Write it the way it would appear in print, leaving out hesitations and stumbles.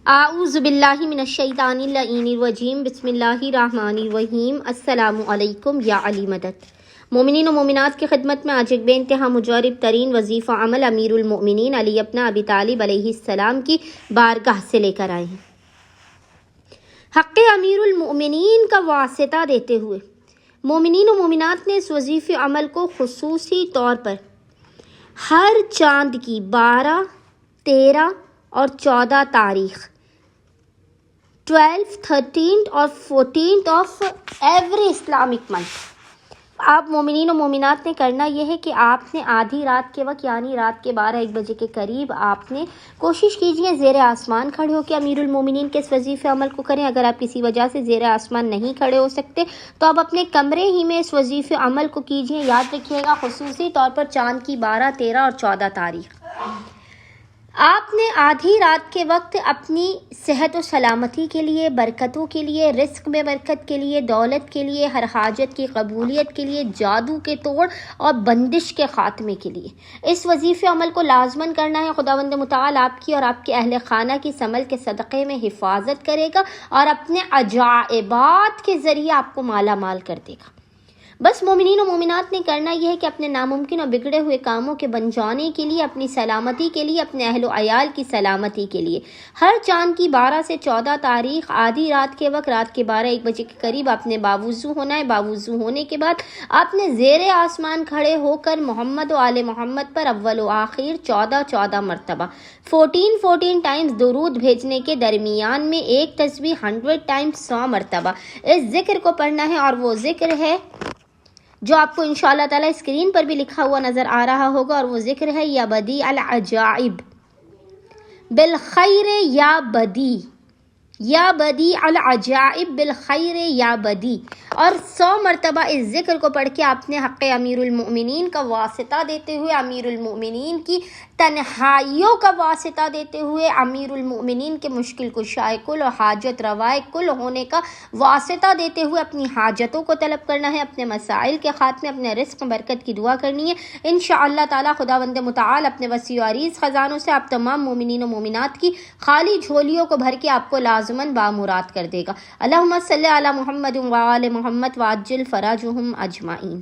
اعوذ باللہ من الشیطان اللعین الرجیم بسم اللہ الرحمن الرحیم۔ السلام علیکم یا علی مدد۔ مومنین و مومنات کی خدمت میں آج ایک بے انتہا مجرب ترین وظیفہ عمل امیر المؤمنین علی ابن ابی طالب علیہ السلام کی بارگاہ سے لے کر آئے ہیں۔ حق امیر المؤمنین کا واسطہ دیتے ہوئے مومنین و مومنات نے اس وظیفہ عمل کو خصوصی طور پر ہر چاند کی 12، 13 اور 14 تاریخ 12th، 13th اور 14th of every Islamic month, آپ مومنین و مومنات نے کرنا یہ ہے کہ آپ نے آدھی رات کے وقت یعنی رات کے 12-1 بجے کے قریب آپ نے کوشش کیجئے زیر آسمان کھڑے ہو کے امیر المومنین کے اس وظیفہ عمل کو کریں۔ اگر آپ کسی وجہ سے زیر آسمان نہیں کھڑے ہو سکتے تو آپ اپنے کمرے ہی میں اس وظیفہ عمل کو کیجئے۔ یاد رکھیے گا خصوصی طور پر چاند کی 12، 13 اور 14 تاریخ آپ نے آدھی رات کے وقت اپنی صحت و سلامتی کے لیے، برکتوں کے لیے، رزق میں برکت کے لیے، دولت کے لیے، ہر حاجت کی قبولیت کے لیے، جادو کے توڑ اور بندش کے خاتمے کے لیے اس وظیفہ عمل کو لازماً کرنا ہے۔ خداوند متعال آپ کی اور آپ کے اہل خانہ کی سمل کے صدقے میں حفاظت کرے گا اور اپنے عجائبات کے ذریعے آپ کو مالا مال کر دے گا۔ بس مومنین و مومنات نے کرنا یہ ہے کہ اپنے ناممکن اور بگڑے ہوئے کاموں کے بن جانے کے لیے، اپنی سلامتی کے لیے، اپنے اہل و عیال کی سلامتی کے لیے ہر چاند کی 12 سے 14 تاریخ آدھی رات کے وقت رات کے 12-1 بجے کے قریب آپ نے باوضو ہونا ہے۔ باوضو ہونے کے بعد آپ نے زیر آسمان کھڑے ہو کر محمد و آل محمد پر اول و آخر 14 مرتبہ 14 ٹائمز درود بھیجنے کے درمیان میں ایک تسبیح 100 ٹائمز 100 مرتبہ اس ذکر کو پڑھنا ہے، اور وہ ذکر ہے جو آپ کو انشاءاللہ تعالی اسکرین پر بھی لکھا ہوا نظر آ رہا ہوگا، اور وہ ذکر ہے یا بدیع العجائب بالخیر یا بدیع العجائب بالخیر یا بدیع، اور 100 مرتبہ اس ذکر کو پڑھ کے آپ نے حق امیر المؤمنین کا واسطہ دیتے ہوئے، امیر المؤمنین کی تنہائیوں کا واسطہ دیتے ہوئے، امیر المؤمنین کے مشکل کشائے کل اور حاجت روائے کل ہونے کا واسطہ دیتے ہوئے اپنی حاجتوں کو طلب کرنا ہے، اپنے مسائل کے خاتمے، اپنے رزق برکت کی دعا کرنی ہے۔ انشاءاللہ تعالی خداوند متعال اپنے وسیع و عریض خزانوں سے آپ تمام مومنین و مومنات کی خالی جھولیوں کو بھر کے آپ کو لازماً بامراد کر دے گا۔ اللہم صلی علی محمد و آل محمد وعجل فرجہم اجمعین۔